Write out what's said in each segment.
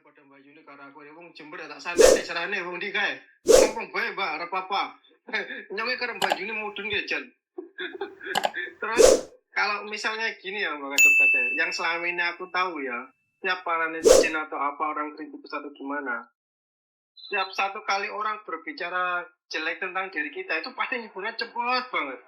pada Mbak Yuni karo aku wong Jember tak santai carane wong ndi kae. Ngomong bae Mbak arep apa. Nyong karo Mbak Yuni mudun ge jan. Terus kalau misalnya gini ya Mbak Kata, yang selama ini aku tahu ya, tiap para netizen atau apa orang kritis atau gimana, setiap satu kali orang berbicara jelek tentang diri kita itu pasti nyebutnya cepet banget.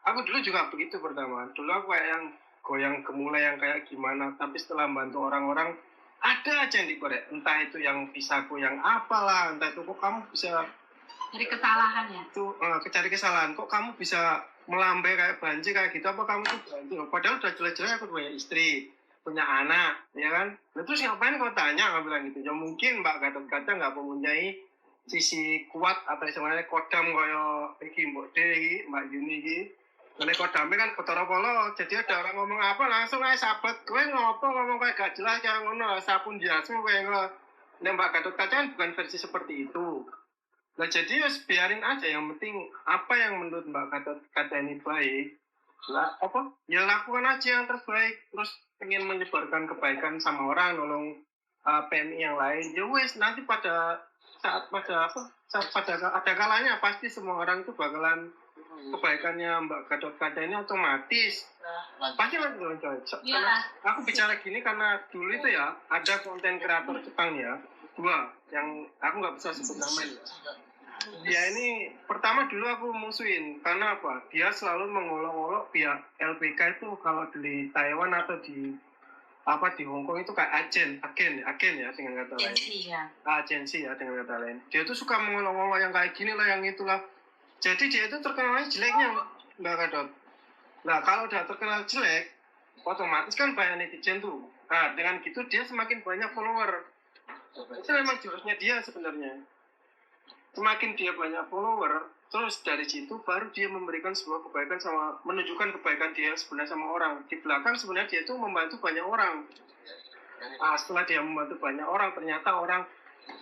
Aku dulu juga begitu pertama. Dulu aku kayak yang goyang gemulai yang kayak gimana, tapi setelah bantu orang-orang ada aja yang dikorek. Entah itu yang visaku yang apalah, entah itu kok kamu bisa dari kesalahan ya. Itu cari kesalahan. Kok kamu bisa melambai kayak banci kayak gitu? Apa kamu tuh banci? Padahal udah jelas-jelas aku punya istri, punya anak, ya kan? Nah, terus ngapain kau tanya? Aku bilang gitu. Ya mungkin Mbak Gatot-Kaca nggak mempunyai sisi kuat atau sebenarnya kodam kaya iki Mbak D, Mbak Yuni iki. Karena kodamnya kan kotoro-kolo, jadi ada orang ngomong apa langsung aja sahabat, gue ngopo ngomong kayak gak jelas kayak ngono, sapun jasmu gue ngono. Nah Mbak Gatot-Kaca kan bukan versi seperti itu. Nah jadi ya biarin aja, yang penting apa yang menurut Mbak Gatot-Kaca ini baik, lah apa? Ya lakukan aja yang terbaik. Terus pengen menyebarkan kebaikan sama orang, nolong PMI yang lain. Ya wes nanti pada ada kalanya pasti semua orang itu bakalan kebaikannya Mbak Gatot-Kaca ini otomatis pasti nanti coy. Karena aku bicara gini karena dulu itu ya ada konten kreator Jepang ya, dua yang aku nggak bisa sebut namanya. Dia ini pertama dulu aku musuhin karena apa? Dia selalu mengolok-olok pihak LPK itu kalau di Taiwan atau di Hong Kong itu kayak agen ya dengan kata lain. Agensi ya dengan kata lain. Dia tuh suka mengolok-olok yang kayak gini lah, yang itulah. Jadi dia itu terkenalnya jeleknya Mbak Gadot. Nah kalau udah terkenal jelek, otomatis kan banyak netizen tuh. Nah dengan gitu dia semakin banyak follower. Itu memang jurusnya dia sebenarnya. Semakin dia banyak follower, terus dari situ baru dia memberikan sebuah kebaikan sama menunjukkan kebaikan dia sebenarnya sama orang. Di belakang sebenarnya dia itu membantu banyak orang. Setelah dia membantu banyak orang, ternyata orang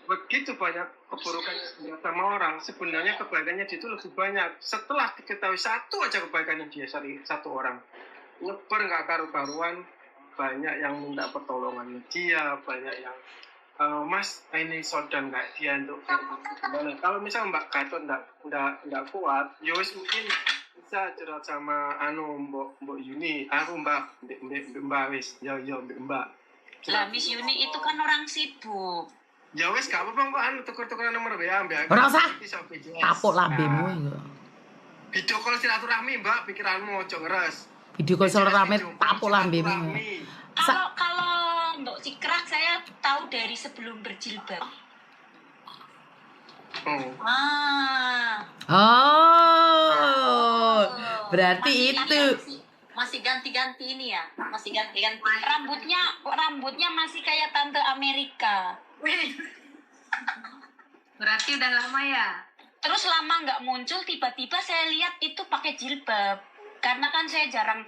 begitu banyak keburukan sama orang, sebenarnya kebaikannya dia itu lebih banyak. Setelah diketahui satu aja kebaikan yang dia cari satu orang, nyebar nggak karu-karuan, banyak yang minta pertolongan dia, banyak yang Mas ini sodan kayak dia untuk gimana. Kalau misal Mbak Gatot nggak kuat, Yowis mungkin bisa curhat sama Mbak Yuni, aku Mbak wis, yo Mbak. Lah Miss Yuni itu kan orang sibuk. Ya wis gak apa-apa kok tuker-tukeran nomor WA Mbak. Ora usah. Tapuk lambemu iku. Video call silaturahmi Mbak, pikiranmu ojo ngeres. Video call silaturahmi tapuk lambemu. Kalau Mbak Cikrak saya tahu dari sebelum berjilbab. Berarti itu masih ganti-ganti ini ya, masih ganti-ganti. Rambutnya masih kayak tante Amerika. Berarti udah lama ya. Terus lama nggak muncul, tiba-tiba saya lihat itu pakai jilbab. Karena kan saya jarang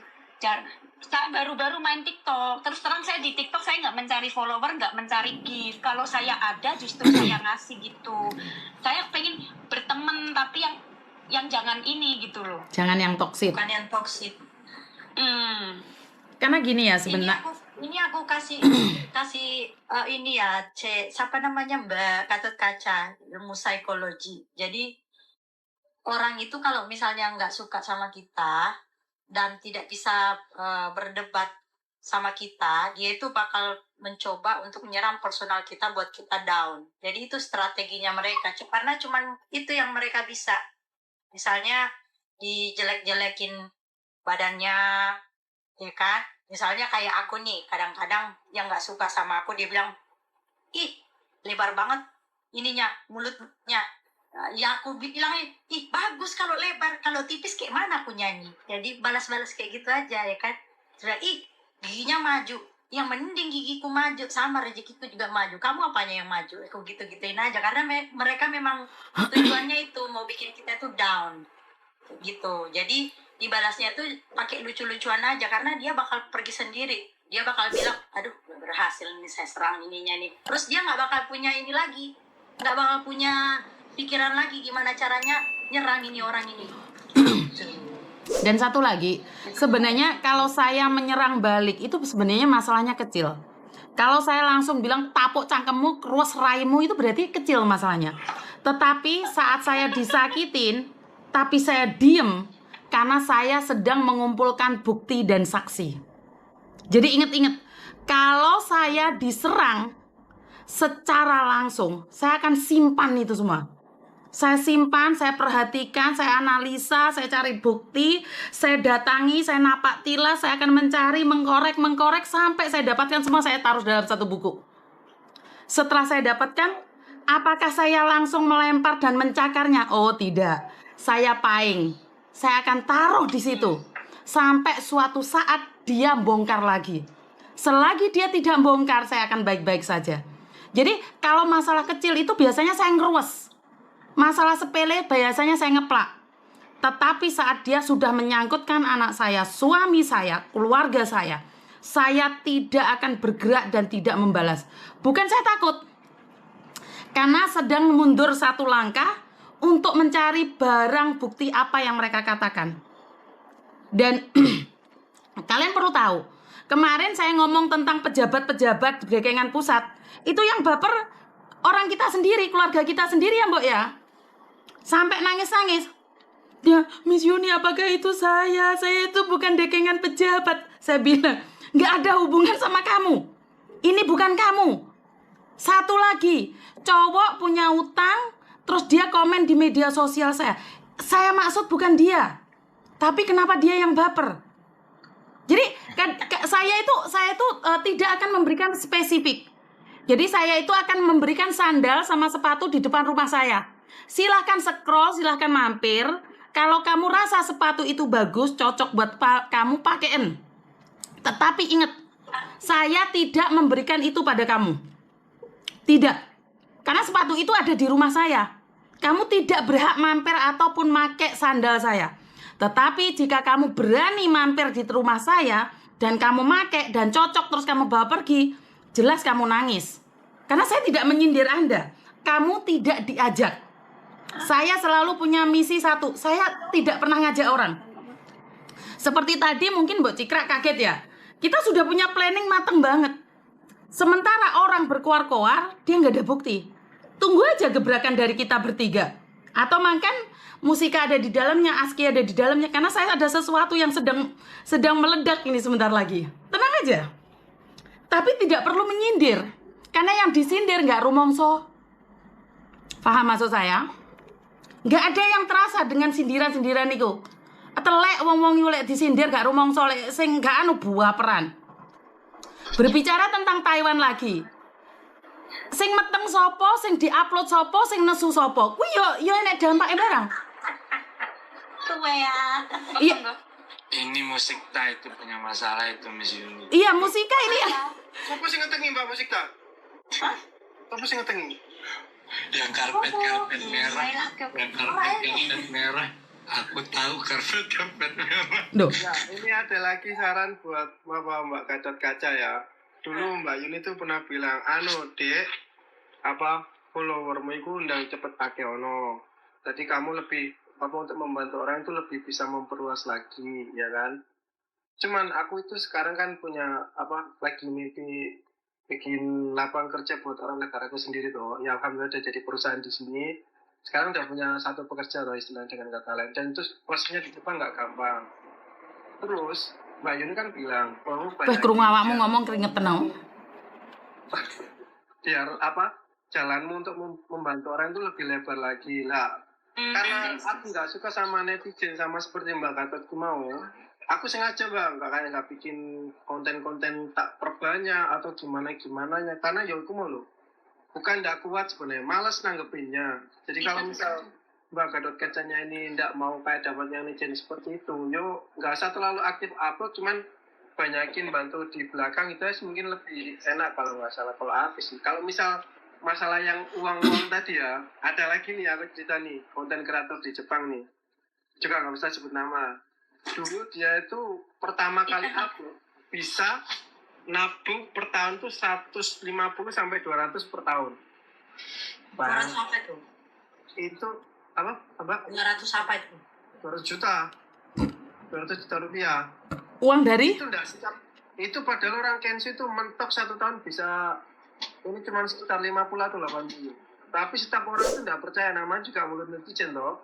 baru-baru main TikTok. Terus terang saya di TikTok saya nggak mencari follower, nggak mencari gift. Kalau saya ada justru saya ngasih gitu. Saya pengen berteman tapi yang jangan ini gitu loh. Jangan yang toksik. Bukan yang toksik. Karena gini ya sebenarnya. Ini aku kasih ini ya, siapa namanya Mbak Gatot-Kaca, ilmu psikologi. Jadi orang itu kalau misalnya nggak suka sama kita dan tidak bisa berdebat sama kita, dia itu bakal mencoba untuk menyerang personal kita buat kita down. Jadi itu strateginya mereka, karena cuman itu yang mereka bisa. Misalnya dijelek-jelekin badannya, ya kan? Misalnya kayak aku nih, kadang-kadang yang nggak suka sama aku, dia bilang, ih lebar banget ininya, mulutnya. Ya aku bilang, ih bagus kalau lebar, kalau tipis kayak mana aku nyanyi. Jadi balas-balas kayak gitu aja ya kan. Sudah, ih giginya maju, yang mending gigiku maju, sama rezekiku juga maju, kamu apanya yang maju. Aku gitu-gituin aja, karena mereka memang tujuannya itu mau bikin kita tuh down gitu. Jadi dibalasnya tuh pakai lucu-lucuan aja, karena dia bakal pergi sendiri. Dia bakal bilang, aduh berhasil nih saya serang ininya nih. Terus dia nggak bakal punya ini lagi, nggak bakal punya pikiran lagi gimana caranya nyerang ini orang ini. Dan satu lagi, sebenarnya kalau saya menyerang balik itu sebenarnya masalahnya kecil. Kalau saya langsung bilang tapuk cangkemmu, ruas raimu, itu berarti kecil masalahnya. Tetapi saat saya disakitin, tapi saya diem karena saya sedang mengumpulkan bukti dan saksi. Jadi ingat-ingat, kalau saya diserang secara langsung, saya akan simpan itu semua. Saya simpan, saya perhatikan, saya analisa, saya cari bukti, saya datangi, saya napak tilas, saya akan mencari, mengkorek sampai saya dapatkan semua, saya taruh dalam satu buku. Setelah saya dapatkan, apakah saya langsung melempar dan mencakarnya? Oh tidak, saya paing. Saya akan taruh di situ sampai suatu saat dia bongkar lagi. Selagi dia tidak bongkar, saya akan baik-baik saja. Jadi kalau masalah kecil itu biasanya saya ngeruwes. Masalah sepele biasanya saya ngeplak. Tetapi saat dia sudah menyangkutkan anak saya, suami saya, keluarga saya tidak akan bergerak dan tidak membalas. Bukan saya takut, karena sedang mundur satu langkah untuk mencari barang bukti apa yang mereka katakan. Dan kalian perlu tahu, kemarin saya ngomong tentang pejabat-pejabat di Bekengan Pusat. Itu yang baper orang kita sendiri, keluarga kita sendiri ya Mbok ya. Sampai nangis-nangis. Ya, Miss Yuni, apakah itu saya? Saya itu bukan dekengan pejabat. Saya bilang, nggak ada hubungan sama kamu. Ini bukan kamu. Satu lagi, cowok punya utang, terus dia komen di media sosial saya. Saya maksud bukan dia. Tapi kenapa dia yang baper? Jadi saya itu tidak akan memberikan spesifik. Jadi saya itu akan memberikan sandal sama sepatu di depan rumah saya. Silahkan scroll, silahkan mampir. Kalau kamu rasa sepatu itu bagus, cocok buat kamu, pakein. Tetapi ingat, saya tidak memberikan itu pada kamu. Tidak. Karena sepatu itu ada di rumah saya. Kamu tidak berhak mampir ataupun make sandal saya. Tetapi jika kamu berani mampir di rumah saya dan kamu make dan cocok terus kamu bawa pergi, jelas kamu nangis. Karena saya tidak menyindir Anda. Kamu tidak diajak. Saya selalu punya misi satu. Saya tidak pernah ngajak orang. Seperti tadi mungkin Mbok Cikra kaget ya. Kita sudah punya planning mateng banget. Sementara orang berkoar-koar, dia nggak ada bukti. Tunggu aja gebrakan dari kita bertiga. Atau makan Musika ada di dalamnya, Aski ada di dalamnya. Karena saya ada sesuatu yang sedang meledak ini sebentar lagi. Tenang aja. Tapi tidak perlu menyindir. Karena yang disindir nggak rumongso. Paham maksud saya? Nggak ada yang terasa dengan sindiran-sindiran itu. Telek wong-wong nyulek disindir gak rumongso lek sing gak anu buah peran. Berbicara tentang Taiwan lagi. Sing meteng sopo, sing diupload sopo, sing nesu sopo. Kuwi yo enek dampake barang. Tuwe ya. Iya. Ini musik itu punya masalah itu Miss Yuni. Iya, musika ini ya. Apa sih ngetengi Mbak musik ta? Apa sih ngetengi? Yang karpet merah, yang karpet merah. Aku tahu karpet merah. Duh. Nah, ini ada lagi saran buat Mbak Gatot Kaca ya. Dulu Mbak Yuni tuh pernah bilang, Dek, followermu itu undang cepet pake ono. Jadi kamu lebih untuk membantu orang itu lebih bisa memperluas lagi, ya kan? Cuman aku itu sekarang kan punya lagi mimpi bikin lapangan kerja buat orang negaraku sendiri tuh. Ya alhamdulillah udah jadi perusahaan di sini. Sekarang udah punya satu pekerja loh istilahnya dengan kata lain. Dan itu posisinya di Jepang nggak gampang. Terus Mbak Yuni kan bilang, Wah, krungu awakmu ngomong keringetan no. Biar jalanmu untuk membantu orang itu lebih lebar lagi lah. Karena aku nggak suka sama netizen sama seperti Mbak Gatotku mau. Aku sengaja nggak bikin konten-konten tak perbanyak atau gimana-gimananya. Karena ya aku mau loh. Bukan nggak kuat sebenarnya, malas nanggepinnya. Jadi kalau misal Mbak Gatot Kacanya ini nggak mau kayak dapat yang netizen seperti itu, yo nggak usah terlalu aktif upload, cuman banyakin bantu di belakang itu mungkin lebih enak kalau nggak salah. Kalau aku sih, kalau misal masalah yang uang tadi ya, ada lagi nih aku cerita nih, konten kreator di Jepang nih, juga nggak bisa sebut nama. Dulu dia itu pertama kali upload bisa nabung per tahun tuh 150 sampai 200 per tahun. 200 apa itu? Itu apa? 200 apa itu? 200 juta. 200 juta rupiah. Uang dari? Itu enggak setiap itu padahal orang Kensu itu mentok 1 tahun bisa ini cuma sekitar 50 atau 80. Tapi setiap orang itu tidak percaya, namanya juga mulut netizen toh.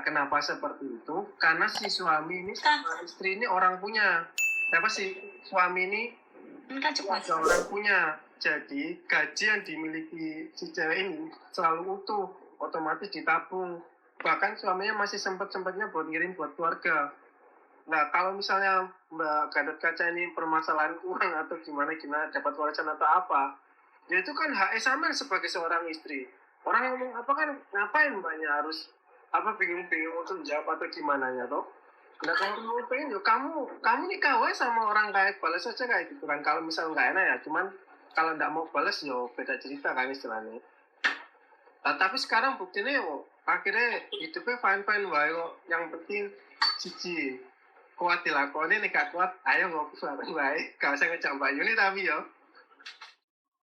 Kenapa seperti itu? Karena si suami ini sama istri ini orang punya. Apa sih suami ini ada orang punya. Jadi gaji yang dimiliki si cewek ini selalu utuh, otomatis ditabung. Bahkan suaminya masih sempat-sempatnya buat ngirim buat keluarga. Nah, kalau misalnya Mbak Gatot Kaca ini permasalahan kurang atau gimana dapat warisan atau apa, ya itu kan hak sama sebagai seorang istri. Orang yang ngomong apa kan ngapain Mbaknya harus bingung-bingung untuk jawab atau gimana ya toh? Nah, kalau kamu pengen ya kamu nikah wae sama orang kaya, balas saja kayak gitu kan. Kalau misal nggak enak ya, cuman kalau nggak mau balas ya beda cerita kan istilahnya. Nah, tapi sekarang buktinya yo akhirnya hidupnya fine wae kok. Yang penting siji kuat dilakoni, nek gak kuat ayo ngopi bareng wae. Gak usah ngejak Mbak Yuni tapi yo